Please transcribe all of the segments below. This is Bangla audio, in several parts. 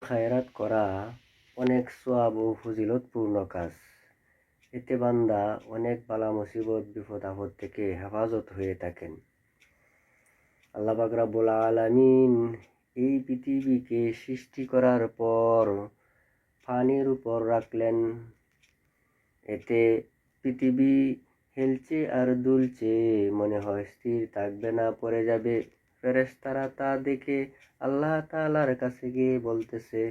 খায়রাত করা অনেক সওয়াব ও ফজিলতপূর্ণ কাজ। এতে বান্দা অনেক বালা মুসিবত বিপদ আপদ থেকে হেফাজত হয়ে থাকেন। আল্লাহ পাক রব্বুল আলামিন এই পৃথিবীকে সৃষ্টি করার পর পানির উপর রাখলেন। এতে পৃথিবী হেলছে আর দুলছে, মনে হয় স্থির থাকবে না, পড়ে যাবে। ফেরেশতারা তা দেখে আল্লাহ তাআলার কাছে গিয়ে বলতেছে,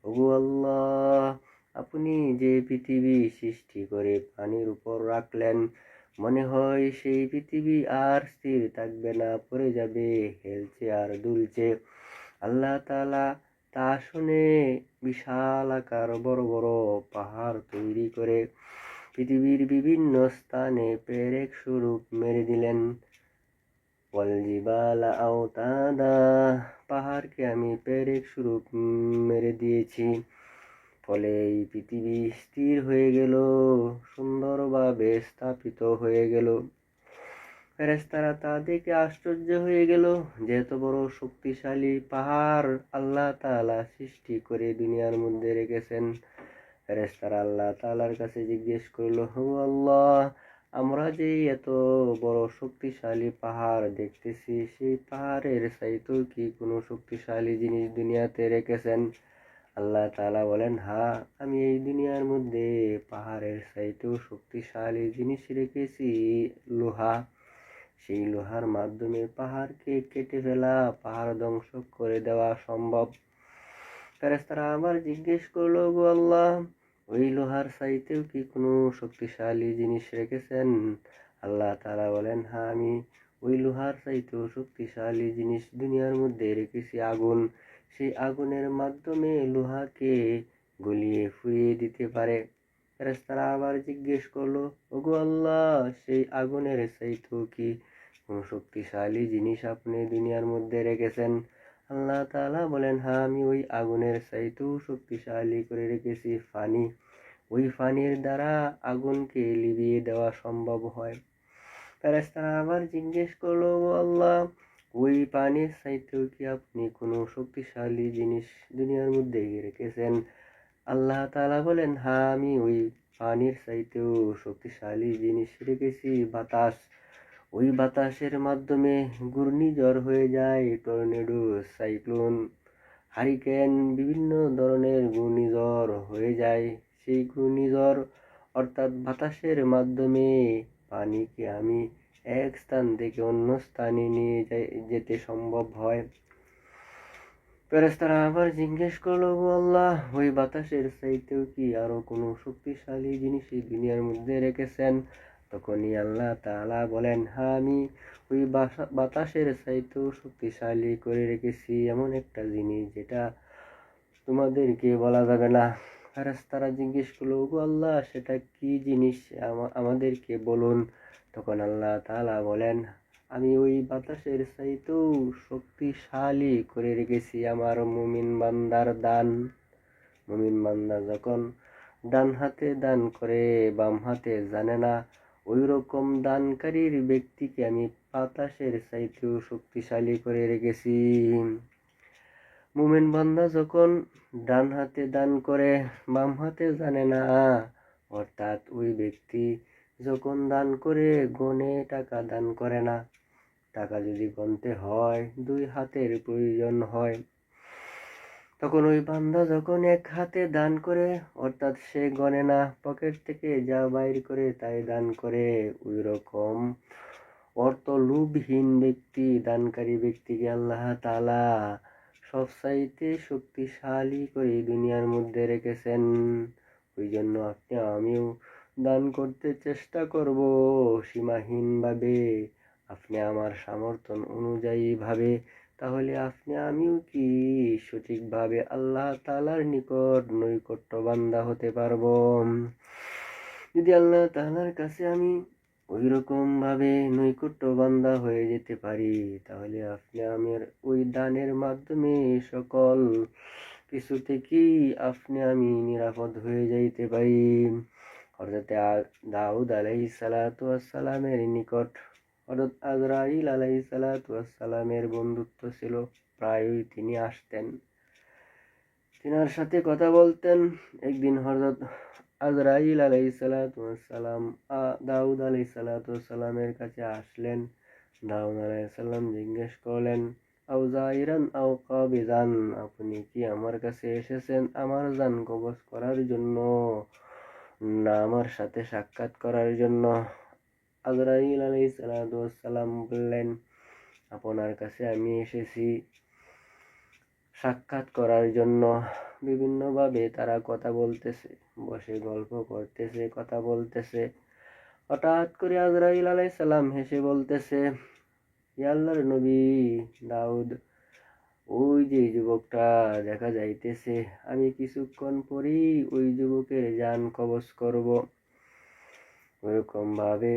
ওগো আল্লাহ, আপনি যে পৃথিবী সৃষ্টি করে পানির উপর রাখলেন, মনে হয় সেই পৃথিবী আর স্থির থাকবে না, পড়ে যাবে, হেলছে আর দুলছে। আল্লাহ তাআলা তা শুনে বিশাল আকার বড় বড় পাহাড় তৈরি করে পৃথিবীর বিভিন্ন স্থানে পেরেক স্বরূপ মেরে দিলেন। ওয়ালজিবালা আওতাদা, পাহাড়কে আমি পেরেক স্বরূপ মেরে দিয়েছি। ফলে এই পৃথিবী স্থির হয়ে গেল, সুন্দরভাবে স্থাপিত হয়ে গেল। ফেরেশতারা তা দেখে আশ্চর্য হয়ে গেল যে এত বড় শক্তিশালী পাহাড় আল্লাহ তাআলা সৃষ্টি করে দুনিয়ার মধ্যে রেখেছেন। ফেরেশতারা আল্লাহ তাআলার কাছে জিজ্ঞেস করল, ও আল্লাহ, আমরা যে এত বড় শক্তিশালী পাহাড় দেখতেছি, সেই পাহাড়ের চাইতেও কি কোনো শক্তিশালী জিনিস দুনিয়াতে রেখেছেন? আল্লাহ তাআলা বলেন, হ্যাঁ, আমি এই দুনিয়ার মধ্যে পাহাড়ের চাইতেও শক্তিশালী জিনিস রেখেছি, লোহা। সেই লোহার মাধ্যমে পাহাড়কে কেটে ফেলা, পাহাড় ধ্বংস করে দেওয়া সম্ভব। ফেরেশতারা আবার জিজ্ঞেস করলো, গো আল্লাহ, ওই লোহার চাইতেও কি কোনো শক্তিশালী জিনিস রেখেছেন? আল্লাহ তাআলা বলেন, হ্যাঁ, আমি ওই লোহার চাইতেও শক্তিশালী জিনিস দুনিয়ার মধ্যে রেখেছি, আগুন। সেই আগুনের মাধ্যমে লোহাকে গলিয়ে ফুরিয়ে দিতে পারে। ফেরেশতারা আবার জিজ্ঞেস করলো, ওগো আল্লাহ, সেই আগুনের চাইতেও কি কোনো শক্তিশালী জিনিস আপনি দুনিয়ার মধ্যে রেখেছেন? আল্লাহ তাআলা বলেন, হ্যাঁ, আমি ওই আগুনের চাইতেও শক্তিশালী করে রেখেছি পানি। ওই পানির দ্বারা আগুনকে লিভিয়ে দেওয়া সম্ভব হয়। ফেরেশতারা আবার জিজ্ঞেস করলো, ও আল্লাহ, ওই পানির চাইতেও কি আপনি কোনো শক্তিশালী জিনিস দুনিয়ার মধ্যে রেখেছেন? আল্লাহ তাআলা বলেন, হ্যাঁ, আমি ওই পানির চাইতেও শক্তিশালী জিনিস রেখেছি, বাতাস। ওই বাতাসের মাধ্যমে ঘূর্ণিঝড় হয়ে যায়, টর্নেডো, সাইক্লোন, হারিকেন, বিভিন্ন ধরনের ঘূর্ণিঝড় হয়ে যায়। সেই ঘূর্ণিঝড় অর্থাৎ বাতাসের মাধ্যমে পানিকে আমি এক স্থান থেকে অন্য স্থানে নিয়ে যেতে সম্ভব হয়। ফেরেশতারা আবার জিজ্ঞেস করলো, গো আল্লাহ, ওই বাতাসের চাইতেও কি আরো কোনো শক্তিশালী জিনিস এই দুনিয়ার মধ্যে রেখেছেন? তখনই আল্লাহ তাআলা বলেন, হ্যাঁ, আমি ওই বাতাসের চাইতেও শক্তিশালী করে রেখেছি এমন একটা জিনিস যেটা তোমাদেরকে বলা যাবে না। ফেরেশতারা জিজ্ঞেস করলো, গো আল্লাহ, সেটা কি জিনিস, আমাদেরকে বলুন। তখন আল্লাহ তাআলা বলেন, আমি ওই বাতাসের চাইতেও শক্তিশালী করে রেখেছি আমার মুমিন বান্দার দান। মুমিন বান্দা যখন ডান হাতে দান করে, বাম হাতে জানে না, ওই রকম দানকারীর ব্যক্তিকে আমি বাতাসের চাইতেও শক্তিশালী করে রেখেছি। মুমিন বান্দা যখন ডান হাতে দান করে, বাম হাতে জানে না, অর্থাৎ ওই ব্যক্তি যখন দান করে গনে টাকা দান করে না। টাকা যদি গনতে হয়, দুই হাতের প্রয়োজন হয়। তখন ওই বান্দা যখন এক হাতে দান করে, অর্থাৎ সে গনে না, পকেট থেকে যা বাইর করে তাই দান করে, ওই রকম অর্থ লোভহীন ব্যক্তি, দানকারী ব্যক্তিকে আল্লাহ তাআলা সবচাইতে শক্তিশালী করে দুনিয়ার মধ্যে রেখেছেন। ওই জন্য আপনি আমিও দান করতে চেষ্টা করব সীমাহীন ভাবে, আপনি আমার সামর্থ্য অনুযায়ী ভাবে। তাহলে আপনি আমিও কি সঠিকভাবে আল্লাহ তাআলার নিকট নৈকট্য বান্দা হতে পারবো। যদি আল্লাহ তাআলার কাছে আমি ওই রকম ভাবে নৈকট্য বান্দা হয়ে যেতে পারি, তাহলে আপনি আমার ওই দানের মাধ্যমে সকল কিছু থেকেই আপনি আমি নিরাপদ হয়ে যাইতে পারি। হযরত দাউদ আলাইহিস সালাতু ওয়াস সালামের নিকট হযরত আজরাইল আলাইহিস সালাতু ওয়াস সালামের বন্ধুত্ব ছিল, প্রায়ই তিনি আসতেন। তিনার সাথে কথা বলতেন। একদিন হযরত আজরাইল আলাইহিসসালাম দাউদ আলাইহিসসালামের কাছে আসলেন। দাউদ আলাইহিসসালাম জিজ্ঞেস করলেন, আও জাইরান আও কাবিজান, আপনি কি আমার কাছে এসেছেন আমার জান কবজ করার জন্য না আমার সাথে সাক্ষাৎ করার জন্য? আজরাইল আলাইহিসসালাম বললেন, আপনার কাছে আমি এসেছি সাক্ষাৎ করার জন্য। বিভিন্নভাবে তারা কথা বলতেছে, বসে গল্প করতেছে, কথা বলতেছে। হঠাৎ করে আজরাইল আলাইহিস সালাম হেসে বলতেছে, ইয়া আল্লাহর নবী দাউদ, ওই যে যুবকটা দেখা যাইতেছে, আমি কিছুক্ষণ পরেই ওই যুবকের জান কবজ করব। ওইরকম ভাবে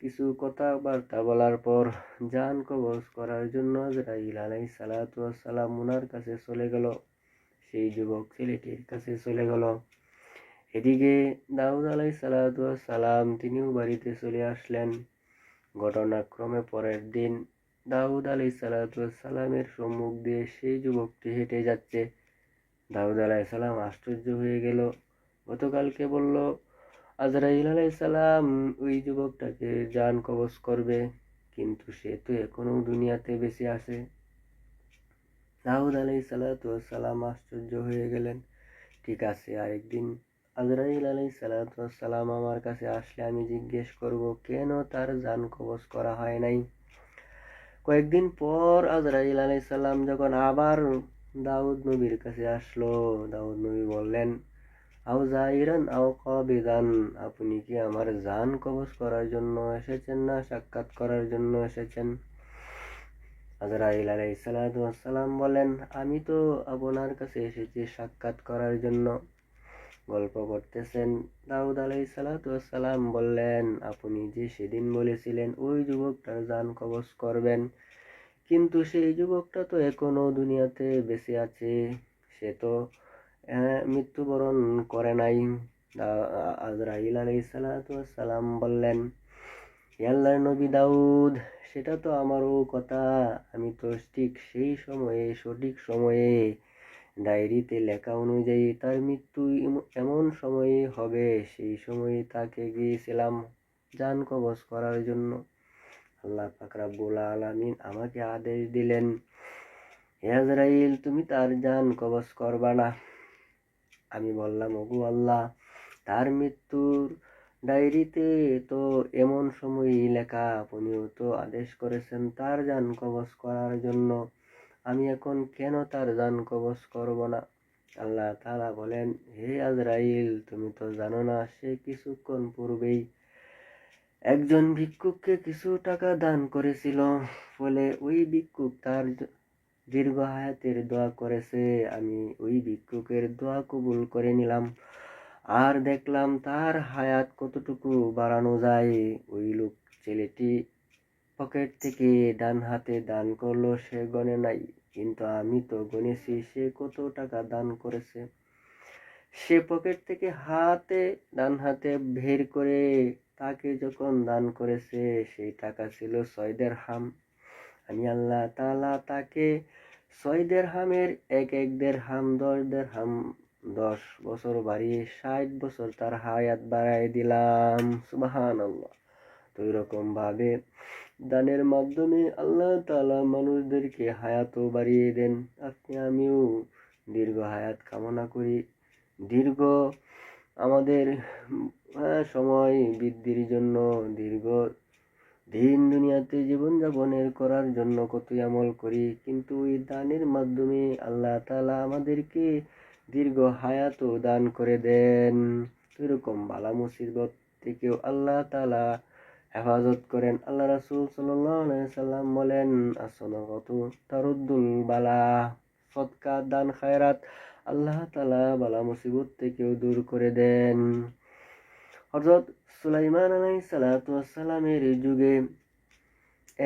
কিছু কথাবার্তা বলার পর জান কবজ করার জন্য আজরাইল আলাইহিস সালাম ওনার কাছে চলে গেল, সেই যুবক ছেলেটির কাছে চলে গেল। এদিকে দাউদ আলাইহিস সালাম তিনিও বাড়িতে চলে আসলেন। ঘটনাক্রমে পরের দিন দাউদ আলাইহিস সালামের সম্মুখ দিয়ে সেই যুবকটি হেঁটে যাচ্ছে। দাউদ আলাইহিস সালাম আশ্চর্য হয়ে গেল। গতকালকে বলল আজরাইল আলাইহিস সালাম ওই যুবকটাকে জান কবজ করবে, কিন্তু সে তো এখনো দুনিয়াতে বেঁচে আছে। দাউদ আলাইহিস সালাম আশ্চর্য হয়ে গেলেন। ঠিক আছে, আরেকদিন আজরাইল আলাইহিস সালাম আমার কাছে আসলে আমি জিজ্ঞেস করব কেন তার জান কবজ করা হয় নাই। কয়েকদিন পর আজরাইল আলাইহিস সালাম যখন আবার দাউদ নবীর কাছে আসলো, দাউদ নবী বললেন, আও জাইরান আও কাবিদান, আপনি কি আমার জান কবজ করার জন্য এসেছেন না সাক্ষাৎ করার জন্য এসেছেন? আজরাইল আলাইহিস সালাম বলেন, আমি তো আপনার কাছে এসেছি সাক্ষাৎ করার জন্য। গল্প করতেছেন। দাউদ আলাইহিস সালাম বললেন, আপনি যে সেদিন বলেছিলেন ওই যুবকটার জান কবজ করবেন, কিন্তু সেই যুবকটা তো এখনো দুনিয়াতে বেঁচে আছে, সে তো মৃত্যুবরণ করে নাই। আজরাইল আলাইহিস সালাম বললেন, হে আল্লাহর নবী দাউদ, সেটা তো আমারও কথা, আমি তো ঠিক সেই সময়ে সঠিক সময়ে ডায়েরিতে লেখা অনুযায়ী তার মৃত্যু এমন সময়ে হবে, সেই সময়ে তাকে গিয়েছিলাম জান কবজ করার জন্য। আল্লাহ পাক রব্বুল আলামিন আমাকে আদেশ দিলেন, হে আজরাইল, তুমি তার জান কবজ করবা না। আমি বললাম, ওগো আল্লাহ, তার মৃত্যুর ডায়েরিতে তো এমন সময়ই লেখা, আপনিও তো আদেশ করেছেন তার জান কবজ করার জন্য, আমি এখন কেন তার জান কবজ করব না? আল্লাহ তাআলা বলেন, হে আজরাইল, তুমি তো জানো না সে কিছুক্ষণ পূর্বেই একজন ভিক্ষুককে কিছু টাকা দান করেছিল, ফলে ওই ভিক্ষুক তার দীর্ঘ হায়াতের দোয়া করেছে, আমি ওই ভিক্ষুকের দোয়া কবুল করে নিলাম, আর দেখলাম তার হায়াত কতটুকু বাড়ানো যায়। ওই লোক ছেলেটি পকেট থেকে ডান হাতে দান করলো, সে গণে নাই, কিন্তু আমি তো গণেছি সে কত টাকা দান করেছে। সে পকেট থেকে ডান হাতে বের করে তাকে যখন দান করেছে, সেই টাকা ছিল 6 দিরহাম। আমি আল্লাহ তাআলা তাকে 6 দিরহামের এক দিরহাম 10 দিরহাম 10 বছর বাড়িয়ে 60 বছর তার হায়াত বাড়ায় দিলাম। সুবহানাল্লাহ। তো এরকম ভাবে দানের মাধ্যমে আল্লাহ তাআলা মানুষদেরকে হায়াতও বাড়িয়ে দেন। আপনি আমিও দীর্ঘ হায়াত কামনা করি, দীর্ঘ আমাদের সময় বৃদ্ধির জন্য, দীর্ঘ দিন দুনিয়াতে জীবনযাপনের করার জন্য কতই আমল করি, কিন্তু এই দানের মাধ্যমে আল্লাহ তাআলা আমাদেরকে দীর্ঘ হায়াতও দান করে দেন। এরকম বালা মুসিবত থেকেও আল্লাহ তাআলা হেফাজত করেন। আল্লাহ রাসূল সাল্লাল্লাহু আলাইহি সাল্লাম বলেন, as-সাদাকাতু তারুদ্দুল বালা, সদকা দান খায়রাত আল্লাহ তাআলা বালা মুসিবত থেকেও দূর করে দেন। হযরত সুলাইমান আলাইহিস সালামের যুগে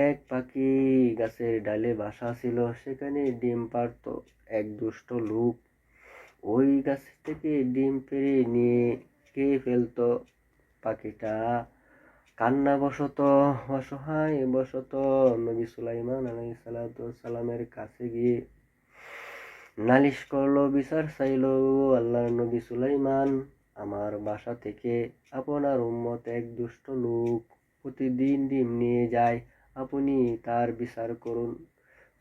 এক পাখি গাছের ডালে বাসা ছিল, সেখানে ডিম পাড়ত। এক দুষ্ট লোক ওই গাছ থেকে ডিম পেড়ে নিয়ে খেয়ে ফেলত। পাখিটা কান্নাবশত অসহায় বশত নবী সুলাইমান আলাইহিস সালামের কাছে গিয়ে নালিশ করলো, বিচার চাইলো, আল্লাহর নবী সুলাইমান, আমার বাসা থেকে আপনার উম্মত এক দুষ্ট লোক প্রতিদিন ডিম নিয়ে যায়, আপনি তার বিচার করুন।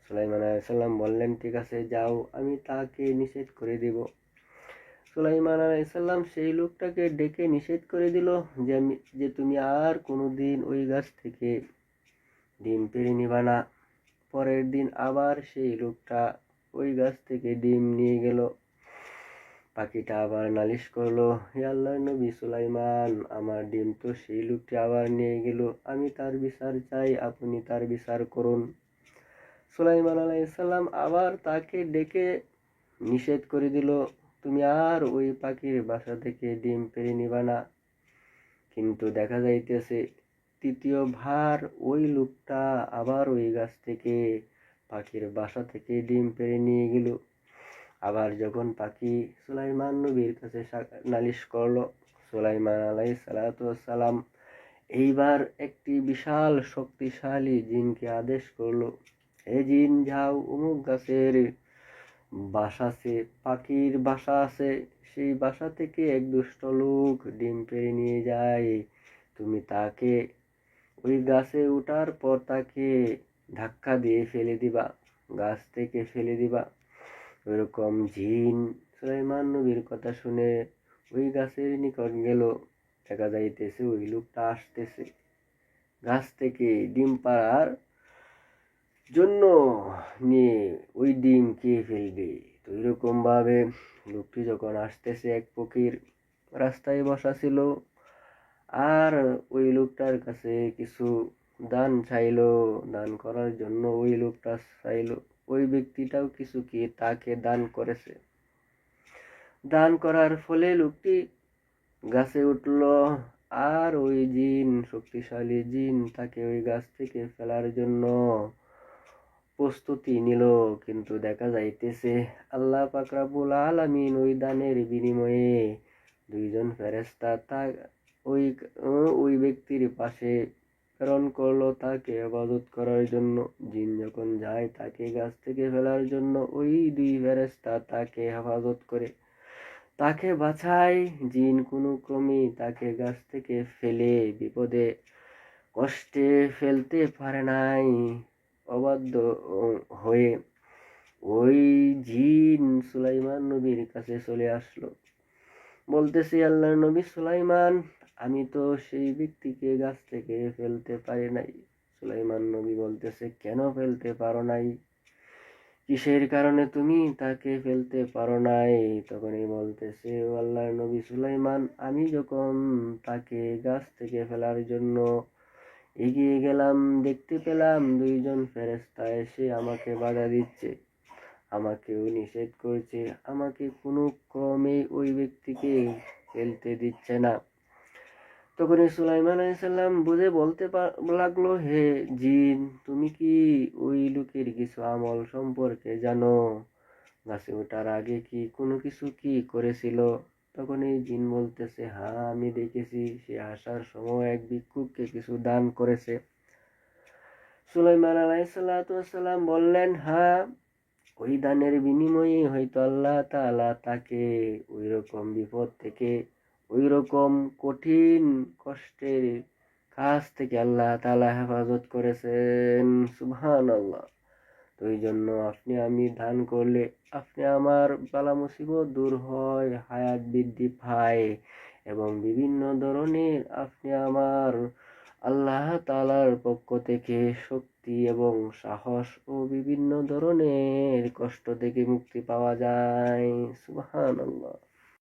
সুলাইমান আলাইহিস সালাম বললেন, ঠিক আছে, যাও, আমি তাকে নিষেধ করে দিব। সুলাইমান আলাইহিস সালাম সেই লোকটাকে ডেকে নিষেধ করে দিল যে তুমি আর কোনোদিন ওই গাছ থেকে ডিম পেড়ে নিবা না। পরের দিন আবার সেই লোকটা ওই গাছ থেকে ডিম নিয়ে গেল। পাখিটা আবার নালিশ করলো, হে আল্লাহর নবী সুলাইমান, আমার ডিম তো সেই লোকটি আবার নিয়ে গেল, আমি তার বিচার চাই, আপনি তার বিচার করুন। সুলাইমান আলাইহিস সালাম আবার তাকে ডেকে নিষেধ করে দিল, তুমি আর ওই পাখির বাসা থেকে ডিম পেড়ে নিবা না। কিন্তু দেখা যাইতেছে তৃতীয়বার ওই লোকটা আবার ওই গাছ থেকে পাখির বাসা থেকে ডিম পেড়ে নিয়ে গেল। আবার যখন পাখি সুলাইমান নবীর কাছে নালিশ করলো, সুলাইমান আলাইহিস সালাম এইবার একটি বিশাল শক্তিশালী জিনকে আদেশ করলো, হে জিন, যাও, অমুক গাছের বাসা আছে, পাখির বাসা আছে, সেই বাসা থেকে এক দুষ্ট লোক ডিম পেড়ে নিয়ে যায়, তুমি তাকে ওই গাছে ওঠার পর তাকে ধাক্কা দিয়ে ফেলে দিবা, গাছ থেকে ফেলে দিবা। ওইরকম জিন সুলাইমান নবীর কথা শুনে ওই গাছের নিকট গেল। দেখা যাইতেছে ওই লোকটা আসতেছে গাছ থেকে ডিম পাড়ার জন্য নিয়ে ওই ডিম খেয়ে ফেলবে। তো এরকম ভাবে লোকটি যখন আসতেছে, এক ফকির রাস্তায় বসা ছিল, আর ওই লোকটার কাছে কিছু দান চাইলো, দান করার জন্য ওই লোকটা চাইলো, ওই ব্যক্তিটাও কিছু কি তাকে দান করেছে। দান করার ফলে লোকটি গাছে উঠলো, আর ওই জিন, শক্তিশালী জিন, তাকে ওই গাছ থেকে ফেলার জন্য প্রস্তুতি নিল। কিন্তু দেখা যাইতেছে আল্লাহ পাক রব্বুল আলামিন ওই দানের বিনিময়ে দুইজন ফেরেশতা ওই ওই ব্যক্তির পাশে প্রেরণ করলো তাকে ইবাদত করার জন্য। জিন যখন যায় তাকে গাছ থেকে ফেলার জন্য, ওই দুই ফেরেশতা তাকে হেফাজত করে, তাকে বাঁচায়। জিন কোনো ক্রমে তাকে গাছ থেকে ফেলে বিপদে কষ্টে ফেলতে পারে নাই। অবাধ্য হয়ে ওই জিন সুলাইমান নবীর কাছে চলে আসলো, বলতেছে, আল্লাহর নবী সুলাইমান, আমি তো সেই ব্যক্তিকে গাছ থেকে ফেলতে পারি নাই। সুলাইমান নবী বলতেছে, কেন ফেলতে পারো নাই? কিসের কারণে তুমি তাকে ফেলতে পারো নাই? তখনই বলতেছে, আল্লাহর নবী সুলাইমান, আমি যখন তাকে গাছ থেকে ফেলার জন্য এগিয়ে গেলাম, দেখতে পেলাম দুইজন ফেরেশতা এসে আমাকে বাধা দিচ্ছে, আমাকেও নিষেধ করছে, আমাকে কোনো ক্রমে ওই ব্যক্তিকে ফেলতে দিচ্ছে না। তখন সুলাইমান আলাইহিস সালাম বুঝে বলতে লাগলো, হে জিন, তুমি কি ওই লোকের কিছু আমল সম্পর্কে জানো? গাছে ওঠার আগে কি কোনো কিছু কি করেছিল? তখন এই জিন বলতেছে, হ্যাঁ, আমি দেখেছি সে আসার সময় এক ভিক্ষুককে কিছু দান করেছে। সুলাইমান আলাইহিস সালাম বললেন, হ্যাঁ, ওই দানের বিনিময়ে হয়তো আল্লাহ তাআলা তাকে ওই রকম বিপদ থেকে, ওই রকম কঠিন কষ্টের কাজ থেকে আল্লাহ তাআলা হেফাজত করেছেন। সুবহানাল্লাহ। তো এই জন্য আপনি আমি দান করলে আপনি আমার বালা মুসিবত দূর হয়, হায়াত বৃদ্ধি পায়, এবং বিভিন্ন ধরনের আপনি আমার আল্লাহ তাআলার পক্ষ থেকে শক্তি এবং সাহস ও বিভিন্ন ধরনের কষ্ট থেকে মুক্তি পাওয়া যায়। সুবহানাল্লাহ।